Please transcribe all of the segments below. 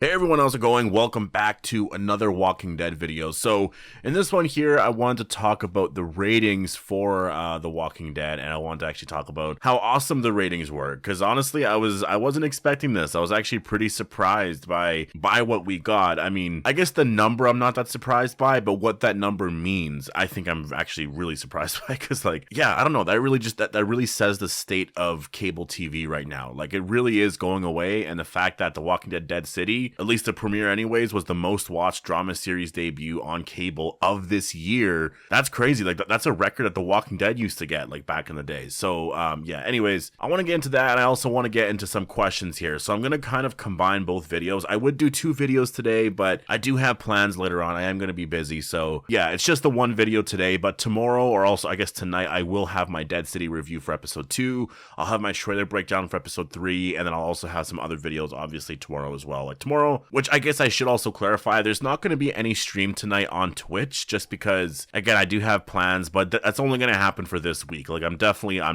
Hey everyone, how's it going? Welcome back to another Walking Dead video. So in this one here, I wanted to talk about the ratings for The Walking Dead, and I wanted to actually talk about how awesome the ratings were. Because honestly, I wasn't expecting this. I was actually pretty surprised by what we got. I mean, I guess the number I'm not that surprised by, but what that number means, I think I'm actually really surprised by. Because I don't know, that really that really says the state of cable TV right now. Like, it really is going away, and the fact that The Walking Dead Dead City, at least the premiere anyways, was the most watched drama series debut on cable of this year. That's crazy. Like, that's a record that The Walking Dead used to get, like, back in the day. So anyways, I want to get into that, and I also want to get into some questions here. So I'm going to kind of combine both videos. I would do two videos today, but I do have plans later on. I am going to be busy. So yeah, it's just the one video today, but tomorrow, or also I guess tonight, I will have my Dead City review for episode 2. I'll have my trailer breakdown for episode 3, and then I'll also have some other videos obviously tomorrow as well. Like tomorrow, which I guess I should also clarify, there's not going to be any stream tonight on Twitch, just because, again, I do have plans, but that's only going to happen for this week. Like, I'm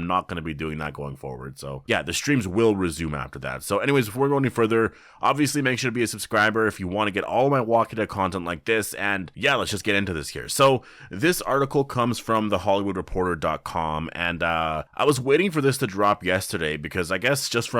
not going to be doing that going forward. So yeah, the streams will resume after that. So anyways, before we go any further, obviously make sure to be a subscriber if you want to get all of my Walking Dead content like this. And yeah, let's just get into this here. So this article comes from thehollywoodreporter.com, and I was waiting for this to drop yesterday because I guess just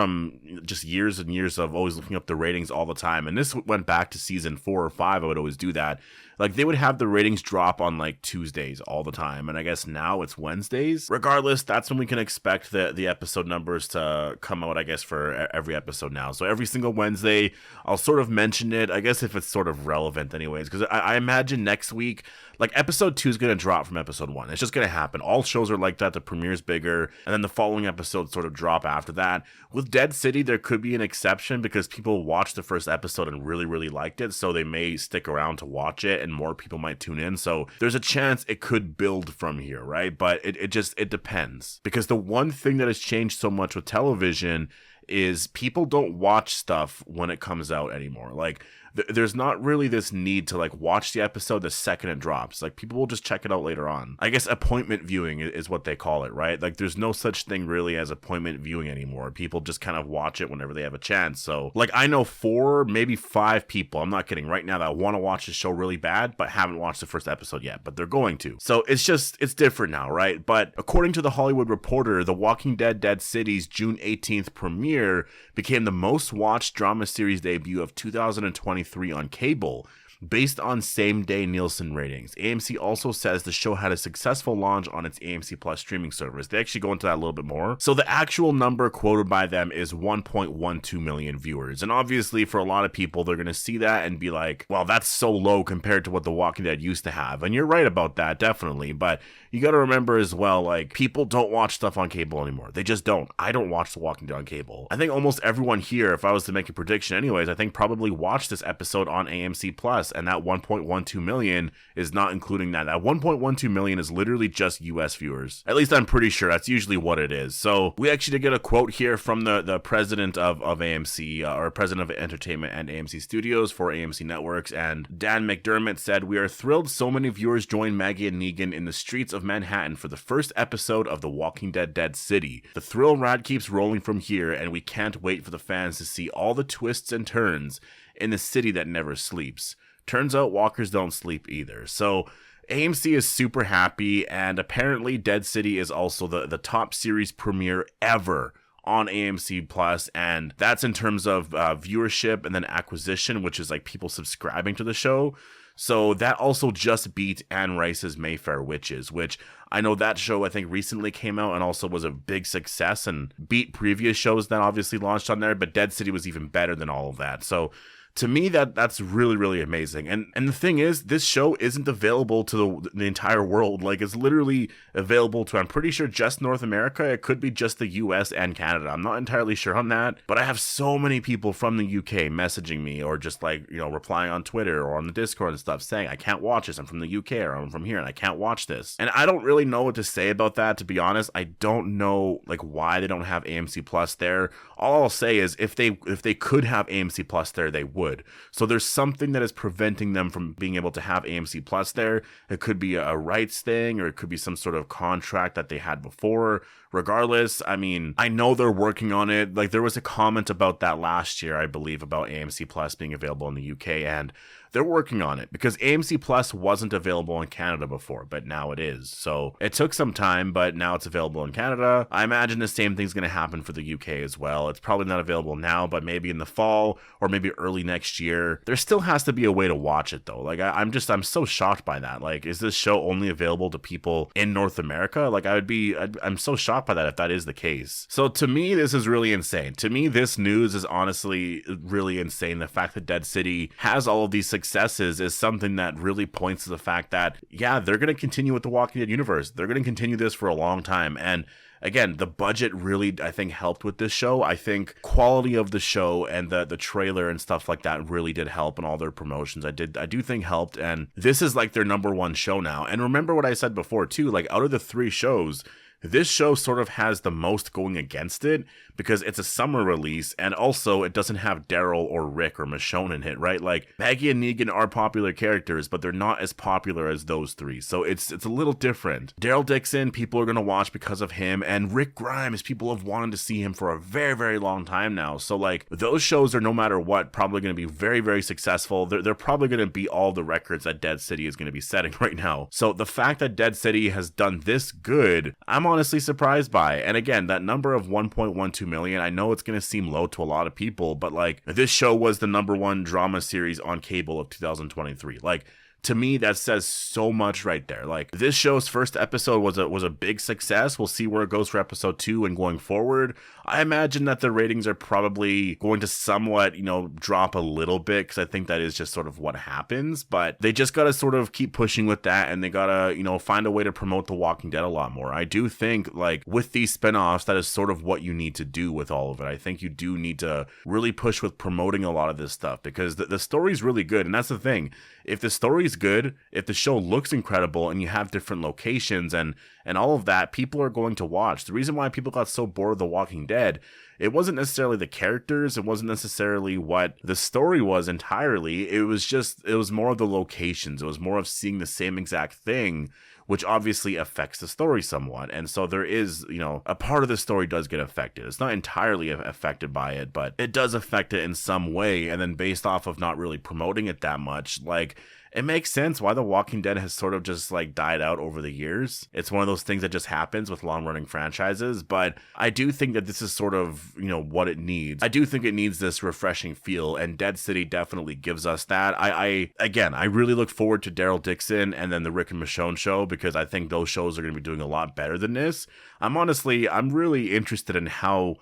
years and years of always looking up the ratings all the time, and this went back to season 4 or 5, I would always do that. Like, they would have the ratings drop on like Tuesdays all the time, and I guess now it's Wednesdays. Regardless, that's when we can expect the episode numbers to come out, I guess, for every episode now. So every single Wednesday, I'll sort of mention it, I guess, if it's sort of relevant anyways, because I imagine next week, like, episode 2 is going to drop from episode 1. It's just going to happen. All shows are like that. The premiere's bigger, and then the following episodes sort of drop after that. With Dead City, there could be an exception because people watched the first episode and really, really liked it, so they may stick around to watch it, and more people might tune in. So there's a chance it could build from here, right? But it depends. Because the one thing that has changed so much with television is people don't watch stuff when it comes out anymore. Like, there's not really this need to like watch the episode the second it drops. Like, people will just check it out later on. I guess appointment viewing is what they call it, right? Like, there's no such thing really as appointment viewing anymore. People just kind of watch it whenever they have a chance. So like, I know 4, maybe 5 people, I'm not kidding, right now that want to watch the show really bad but haven't watched the first episode yet, but they're going to. So it's different now, right? But according to the Hollywood Reporter, The Walking Dead Dead City's June 18th premiere became the most watched drama series debut of 2023 on cable, based on same-day Nielsen ratings. AMC also says the show had a successful launch on its AMC Plus streaming service. They actually go into that a little bit more. So the actual number quoted by them is 1.12 million viewers. And obviously, for a lot of people, they're going to see that and be like, well, that's so low compared to what The Walking Dead used to have. And you're right about that, definitely. But you got to remember as well, like, people don't watch stuff on cable anymore. They just don't. I don't watch The Walking Dead on cable. I think almost everyone here, if I was to make a prediction anyways, I think probably watched this episode on AMC Plus, and that 1.12 million is not including that. That 1.12 million is literally just US viewers. At least I'm pretty sure that's usually what it is. So we actually did get a quote here from the president of AMC, or president of entertainment and AMC Studios for AMC Networks, and Dan McDermott said, "We are thrilled so many viewers joined Maggie and Negan in the streets of Manhattan for the first episode of The Walking Dead Dead City. The thrill ride keeps rolling from here, and we can't wait for the fans to see all the twists and turns in the city that never sleeps. Turns out walkers don't sleep either." So AMC is super happy, and apparently Dead City is also the top series premiere ever on AMC Plus, and that's in terms of viewership and then acquisition, which is like people subscribing to the show. So that also just beat Anne Rice's Mayfair Witches, which I know that show I think recently came out and also was a big success and beat previous shows that obviously launched on there, but Dead City was even better than all of that. So to me, that's really, really amazing. And the thing is, this show isn't available to the entire world. Like, it's literally available to, I'm pretty sure, just North America. It could be just the US and Canada. I'm not entirely sure on that. But I have so many people from the UK messaging me, or just like, you know, replying on Twitter or on the Discord and stuff saying, I can't watch this. I'm from the UK, or I'm from here and I can't watch this. And I don't really know what to say about that, to be honest. I don't know like why they don't have AMC Plus there. All I'll say is if they could have AMC Plus there, they would. would. So there's something that is preventing them from being able to have AMC Plus there. It could be a rights thing, or it could be some sort of contract that they had before. Regardless, I mean, I know they're working on it. Like, there was a comment about that last year, I believe, about AMC Plus being available in the UK, and they're working on it because AMC Plus wasn't available in Canada before, but now it is. So it took some time, but now it's available in Canada. I imagine the same thing's going to happen for the UK as well. It's probably not available now, but maybe in the fall or maybe early next year. There still has to be a way to watch it though. Like, I'm so shocked by that. Like, is this show only available to people in North America? Like, I'm so shocked by that if that is the case. So to me, this is really insane. To me, this news is honestly really insane. The fact that Dead City has all of these successes is something that really points to the fact that, yeah, they're going to continue with the Walking Dead universe. They're going to continue this for a long time. And again, the budget really, I think, helped with this show. I think quality of the show and the trailer and stuff like that really did help, and all their promotions I do think helped. And this is like their number one show now. And remember what I said before too, like, out of the 3 shows, this show sort of has the most going against it because it's a summer release, and also it doesn't have Daryl or Rick or Michonne in it, right? Like, Maggie and Negan are popular characters, but they're not as popular as those 3. So it's a little different. Daryl Dixon, people are going to watch because of him, and Rick Grimes, people have wanted to see him for a very, very long time now. So, like, those shows are, no matter what, probably going to be very, very successful. They're probably going to beat all the records that Dead City is going to be setting right now. So the fact that Dead City has done this good, I'm honestly surprised by. And again, that number of 1.12 million, I know it's going to seem low to a lot of people, but like, this show was the number 1 drama series on cable of 2023. Like, to me, that says so much right there. Like, this show's first episode was a big success. We'll see where it goes for episode 2 and going forward. I imagine that the ratings are probably going to somewhat, drop a little bit, because I think that is just sort of what happens. But they just got to sort of keep pushing with that, and they got to, find a way to promote The Walking Dead a lot more. I do think, like, with these spinoffs, that is sort of what you need to do with all of it. I think you do need to really push with promoting a lot of this stuff, because the story's really good. And that's the thing. If the story's good, if the show looks incredible, and you have different locations and all of that, people are going to watch. The reason why people got so bored of The Walking Dead, it wasn't necessarily the characters, it wasn't necessarily what the story was entirely, it was more of the locations. It was more of seeing the same exact thing, which obviously affects the story somewhat. And so there is, a part of the story does get affected. It's not entirely affected by it, but it does affect it in some way. And then based off of not really promoting it that much, like, it makes sense why The Walking Dead has sort of just like died out over the years. It's one of those things that just happens with long-running franchises, but I do think that this is sort of, what it needs. I do think it needs this refreshing feel, and Dead City definitely gives us that. I really look forward to Daryl Dixon and then the Rick and Michonne show, because I think those shows are going to be doing a lot better than this. I'm really interested in how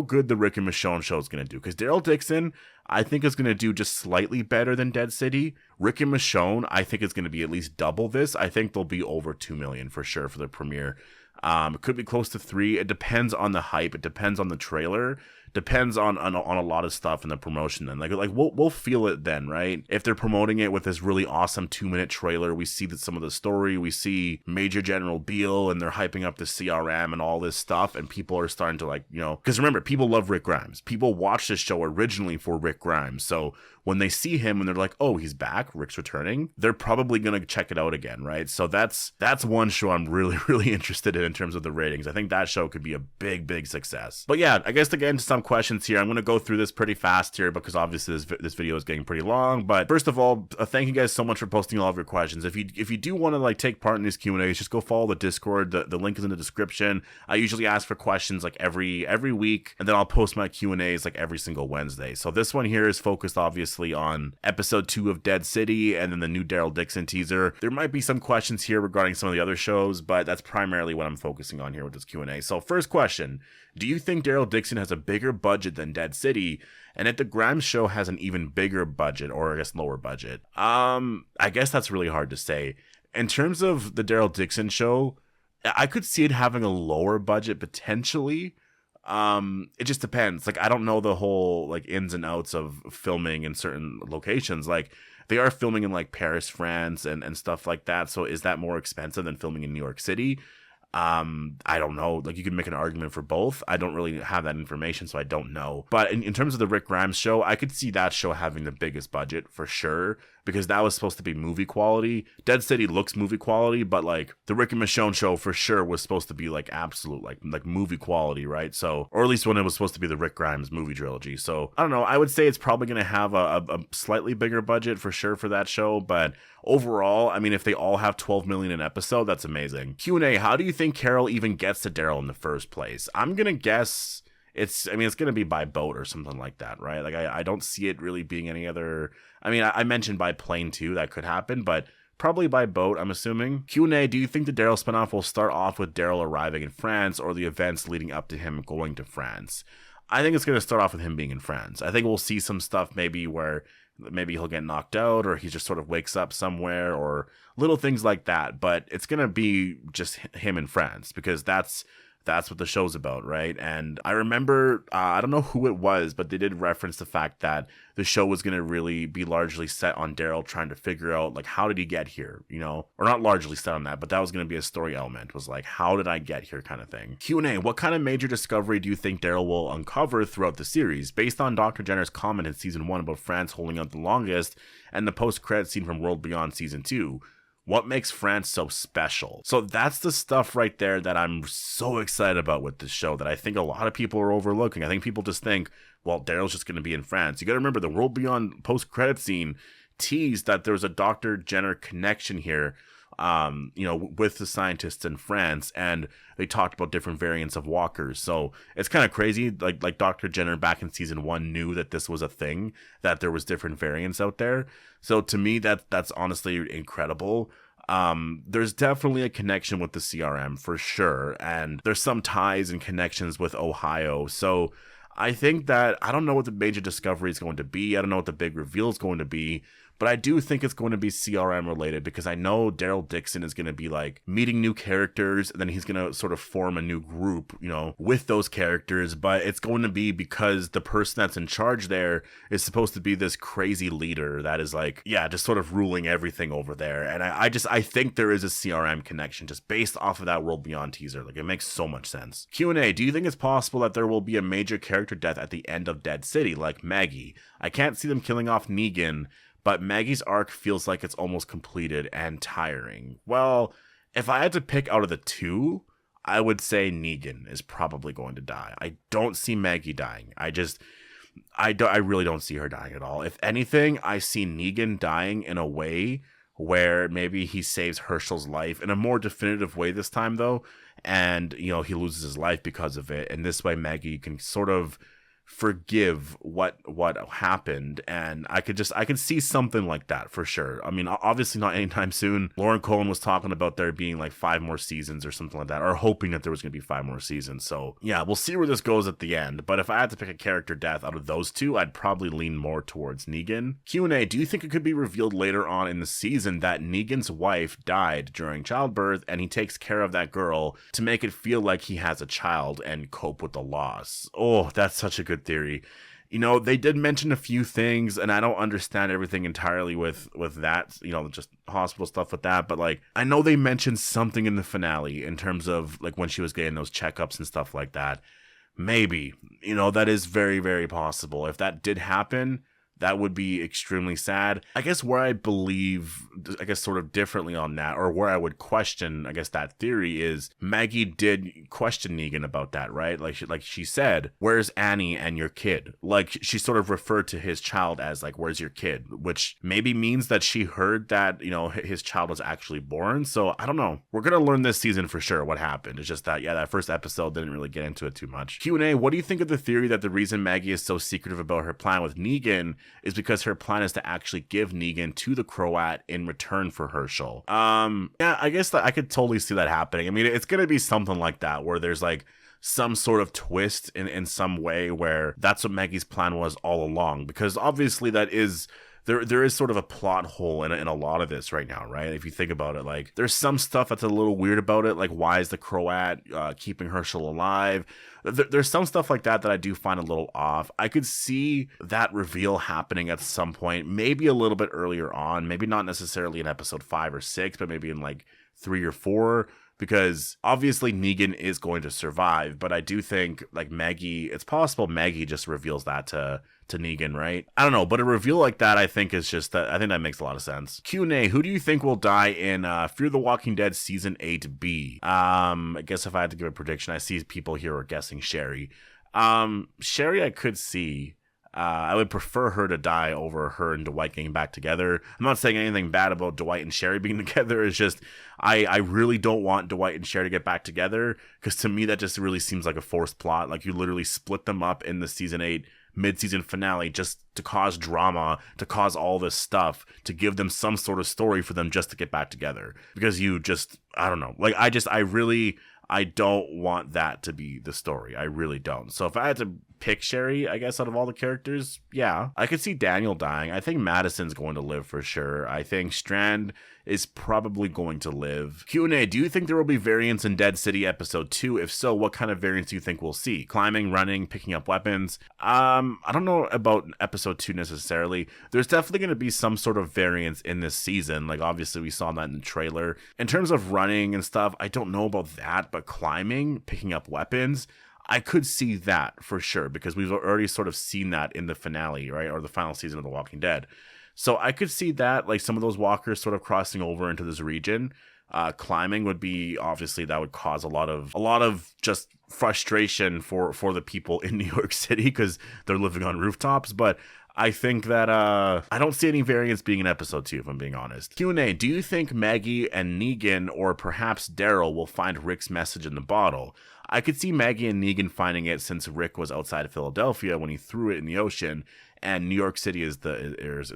good the Rick and Michonne show is going to do, because Daryl Dixon, I think, is going to do just slightly better than Dead City. Rick and Michonne, I think, is going to be at least double this. I think they'll be over 2 million for sure for the premiere. It could be close to 3. It depends on the hype. It depends on the trailer. Depends on a lot of stuff in the promotion. Then, like we'll feel it then, right? If they're promoting it with this really awesome 2-minute trailer, we see that some of the story, we see Major General Beale, and they're hyping up the CRM and all this stuff, and people are starting to, like, because remember, people love Rick Grimes. People watch this show originally for Rick Grimes, so when they see him and they're like, oh, he's back, Rick's returning, they're probably going to check it out again, right? So that's one show I'm really, really interested in terms of the ratings. I think that show could be a big, big success. But yeah, I guess to get into some questions here, I'm going to go through this pretty fast here, because obviously this video is getting pretty long. But first of all, thank you guys so much for posting all of your questions. If you do want to, like, take part in these Q&As, just go follow the Discord. The link is in the description. I usually ask for questions like every week, and then I'll post my Q&As like every single Wednesday. So this one here is focused obviously on episode 2 of Dead City and then the new Daryl Dixon teaser. There might be some questions here regarding some of the other shows, but that's primarily what I'm focusing on here with this Q&A. So first question, do you think Daryl Dixon has a bigger budget than Dead City? And if the Grimes show has an even bigger budget, or I guess lower budget? I guess that's really hard to say. In terms of the Daryl Dixon show, I could see it having a lower budget potentially. It just depends. Like, I don't know the whole, like, ins and outs of filming in certain locations. Like, they are filming in, like, Paris, France and stuff like that. So is that more expensive than filming in New York City? I don't know. Like, you can make an argument for both. I don't really have that information, so I don't know. But in terms of the Rick Grimes show, I could see that show having the biggest budget for sure, because that was supposed to be movie quality. Dead City looks movie quality, but like the Rick and Michonne show for sure was supposed to be like absolute like movie quality, right? So, or at least when it was supposed to be the Rick Grimes movie trilogy. So I don't know. I would say it's probably going to have a slightly bigger budget for sure for that show, but overall, I mean, if they all have 12 million an episode, that's amazing. Q&A, how do you think Carol even gets to Daryl in the first place? I'm going to guess it's going to be by boat or something like that, right? Like, I don't see it really being any other, I mean, I mentioned by plane too, that could happen, but probably by boat, I'm assuming. Q&A, do you think the Daryl spinoff will start off with Daryl arriving in France, or the events leading up to him going to France? I think it's going to start off with him being in France. I think we'll see some stuff maybe where maybe he'll get knocked out, or he just sort of wakes up somewhere, or little things like that. But it's going to be just him in France, because that's what the show's about, right? And I remember, I don't know who it was, but they did reference the fact that the show was going to really be largely set on Daryl trying to figure out, like, how did he get here, you know? Or not largely set on that, but that was going to be a story element, was like, how did I get here kind of thing. Q&A, what kind of major discovery do you think Daryl will uncover throughout the series? Based on Dr. Jenner's comment in season 1 about France holding out the longest, and the post-credit scene from World Beyond season 2, what makes France so special? So that's the stuff right there that I'm so excited about with this show, that I think a lot of people are overlooking. I think people just think, well, Daryl's just going to be in France. You got to remember, the World Beyond post-credit scene teased that there's a Dr. Jenner connection here, with the scientists in France, and they talked about different variants of walkers. So it's kind of crazy. Like Dr. Jenner back in season 1 knew that this was a thing, that there was different variants out there. So to me, that's honestly incredible. There's definitely a connection with the CRM for sure, and there's some ties and connections with Ohio. So I think that, I don't know what the major discovery is going to be. I don't know what the big reveal is going to be, but I do think it's going to be CRM related, because I know Daryl Dixon is going to be like meeting new characters, and then he's going to sort of form a new group, with those characters. But it's going to be because the person that's in charge there is supposed to be this crazy leader that is like, yeah, just sort of ruling everything over there. And I think there is a CRM connection just based off of that World Beyond teaser. Like, it makes so much sense. Q&A, do you think it's possible that there will be a major character death at the end of Dead City, like Maggie? I can't see them killing off Negan, but Maggie's arc feels like it's almost completed and tiring. Well, if I had to pick out of the two, I would say Negan is probably going to die. I don't see Maggie dying. I really don't see her dying at all. If anything, I see Negan dying in a way where maybe he saves Herschel's life in a more definitive way this time, though, and he loses his life because of it. And this way, Maggie can sort of forgive what happened, and I could see something like that for sure. I mean, obviously not anytime soon. Lauren Cohen was talking about there being like 5 more seasons or something like that, or hoping that there was going to be 5 more seasons. So yeah, we'll see where this goes at the end. But if I had to pick a character death out of those two, I'd probably lean more towards Negan. Q&A, do you think it could be revealed later on in the season that Negan's wife died during childbirth, and he takes care of that girl to make it feel like he has a child and cope with the loss? Oh, that's such a good theory. They did mention a few things, and I don't understand everything entirely with that, just hospital stuff with that, but like, I know they mentioned something in the finale in terms of like when she was getting those checkups and stuff like that. Maybe, that is very, very possible. If that did happen, that would be extremely sad. I guess where I believe, sort of differently on that, or where I would question, that theory is Maggie did question Negan about that, right? Like she said, where's Annie and your kid? Like, she sort of referred to his child as like, where's your kid? Which maybe means that she heard that, his child was actually born. So I don't know. We're going to learn this season for sure what happened. It's just that, yeah, that first episode didn't really get into it too much. Q&A, what do you think of the theory that the reason Maggie is so secretive about her plan with Negan is because her plan is to actually give Negan to the Croat in return for Herschel? Yeah, I guess that I could totally see that happening. I mean, it's going to be something like that, where there's like some sort of twist in some way where that's what Maggie's plan was all along, because obviously that is... There is sort of a plot hole in a lot of this right now, right? If you think about it, like, there's some stuff that's a little weird about it, like, why is the Croat keeping Herschel alive? There's some stuff like that I do find a little off. I could see that reveal happening at some point, maybe a little bit earlier on, maybe not necessarily in episode 5 or 6, but maybe in like 3 or 4. because obviously Negan is going to survive, but I do think like Maggie, it's possible Maggie just reveals that to Negan, right? I don't know, but a reveal like that I think is just that, I think that makes a lot of sense. Q&A, who do you think will die in Fear the Walking Dead season 8B? I guess if I had to give a prediction, I see people here are guessing Sherry. Sherry I could see. I would prefer her to die over her and Dwight getting back together. I'm not saying anything bad about Dwight and Sherry being together. It's just I really don't want Dwight and Sherry to get back together, because to me that just really seems like a forced plot. Like you literally split them up in the season 8 mid-season finale just to cause drama, to cause all this stuff, to give them some sort of story for them just to get back together. Because you just, I don't know. Like I don't want that to be the story. I really don't. So if I had to pick Sherry, I guess, out of all the characters, yeah. I could see Daniel dying. I think Madison's going to live for sure. I think Strand is probably going to live. Q&A, do you think there will be variants in Dead City episode 2? If so, what kind of variants do you think we'll see? Climbing, running, picking up weapons? I don't know about episode 2 necessarily. There's definitely going to be some sort of variance in this season. Like obviously we saw that in the trailer. In terms of running and stuff, I don't know about that, but climbing, picking up weapons, I could see that for sure, because we've already sort of seen that in the finale, right? Or the final season of The Walking Dead. So I could see that, like some of those walkers sort of crossing over into this region. Climbing would be, obviously that would cause a lot of just frustration for the people in New York City because they're living on rooftops. But I think that I don't see any variants being in episode 2, if I'm being honest. Q&A, do you think Maggie and Negan or perhaps Daryl will find Rick's message in the bottle? I could see Maggie and Negan finding it, since Rick was outside of Philadelphia when he threw it in the ocean, and New York City is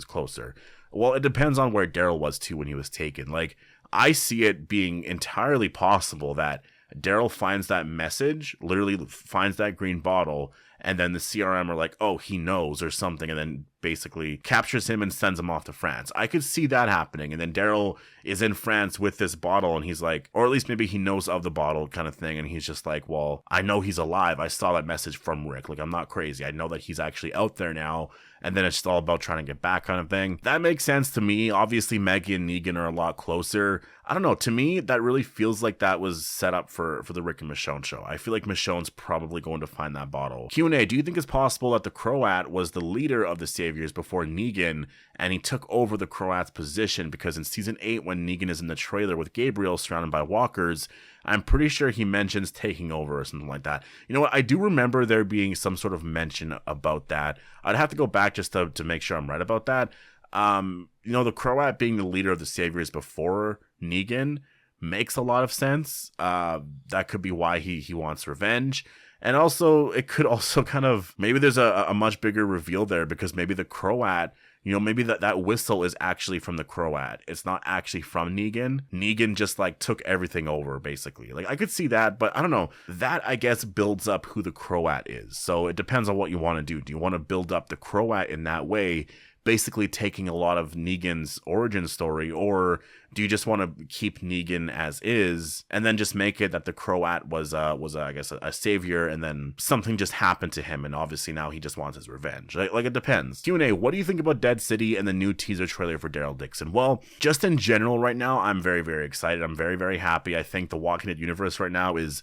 closer. Well, it depends on where Daryl was too when he was taken. Like, I see it being entirely possible that Daryl finds that message, literally finds that green bottle, and then the CRM are like, oh, he knows or something, and then basically captures him and sends him off to France. I could see that happening, and then Daryl is in France with this bottle, and he's like, or at least maybe he knows of the bottle kind of thing, and he's just like, well, I know he's alive. I saw that message from Rick. Like, I'm not crazy. I know that he's actually out there now, and then it's just all about trying to get back kind of thing. That makes sense to me. Obviously, Maggie and Negan are a lot closer. I don't know. To me, that really feels like that was set up for the Rick and Michonne show. I feel like Michonne's probably going to find that bottle. Q&A, do you think it's possible that the Croat was the leader of the Saviors before Negan, and he took over the Croat's position? Because in season 8, when Negan is in the trailer with Gabriel surrounded by walkers, I'm pretty sure he mentions taking over or something like that. You know what? I do remember there being some sort of mention about that. I'd have to go back just to make sure I'm right about that. You know, the Croat being the leader of the Saviors before Negan makes a lot of sense. That could be why he wants revenge. And also, it could also kind of, maybe there's a much bigger reveal there, because maybe the Croat, you know, maybe that whistle is actually from the Croat. It's not actually from Negan. Negan just like took everything over, basically. Like, I could see that, but I don't know. That, I guess, builds up who the Croat is. So it depends on what you want to do. Do you want to build up the Croat in that way, basically taking a lot of Negan's origin story, or do you just want to keep Negan as is and then just make it that the Croat was I guess a savior, and then something just happened to him and obviously now he just wants his revenge? Like it depends. Q&A, what do you think about Dead City and the new teaser trailer for Daryl Dixon? Well, just in general right now, I'm very, very excited. I'm very, very happy. I think the Walking Dead universe right now is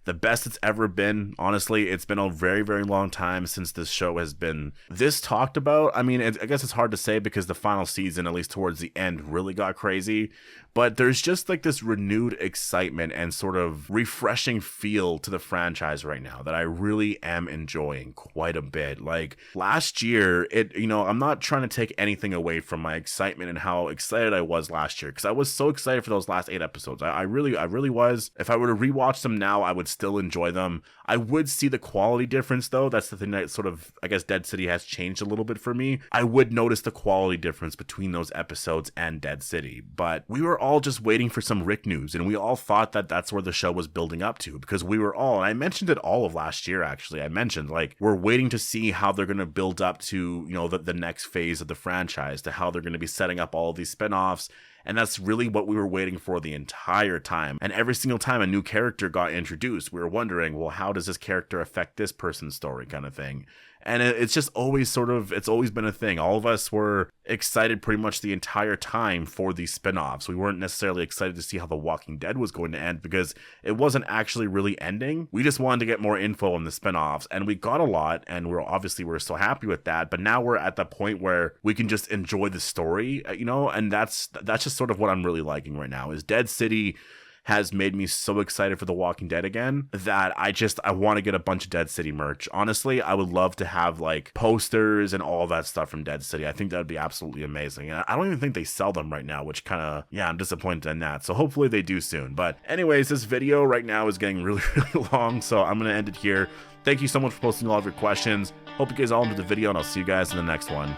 the best it's ever been. Honestly, it's been a very, very long time since this show has been this talked about. I mean, I guess it's hard to say because the final season, at least towards the end, really got crazy. But there's just like this renewed excitement and sort of refreshing feel to the franchise right now that I really am enjoying quite a bit. Like last year, I'm not trying to take anything away from my excitement and how excited I was last year, because I was so excited for those last 8 episodes. I really was. If I were to rewatch them now, I would still enjoy them. I would see the quality difference though. That's the thing that sort of, I guess, Dead City has changed a little bit for me. I would notice the quality difference between those episodes and Dead City, but we were all just waiting for some Rick news, and we all thought that that's where the show was building up to, because we were all, and I mentioned it all of last year actually, I mentioned like we're waiting to see how they're going to build up to, you know, the next phase of the franchise, to how they're going to be setting up all of these spinoffs. And that's really what we were waiting for the entire time. And every single time a new character got introduced, we were wondering, well, how does this character affect this person's story kind of thing? And it's just always it's always been a thing. All of us were excited pretty much the entire time for these spin-offs. We weren't necessarily excited to see how The Walking Dead was going to end because it wasn't actually really ending. We just wanted to get more info on the spin-offs, and we got a lot, and we're so happy with that. But now we're at the point where we can just enjoy the story, you know, and that's just sort of what I'm really liking right now. Is Dead City has made me so excited for The Walking Dead again that I want to get a bunch of Dead City merch. Honestly, I would love to have like posters and all that stuff from Dead City. I think that would be absolutely amazing. And I don't even think they sell them right now, which kind of, yeah, I'm disappointed in that. So hopefully they do soon. But anyways, this video right now is getting really, really long, so I'm going to end it here. Thank you so much for posting all of your questions. Hope you guys all enjoyed the video, and I'll see you guys in the next one.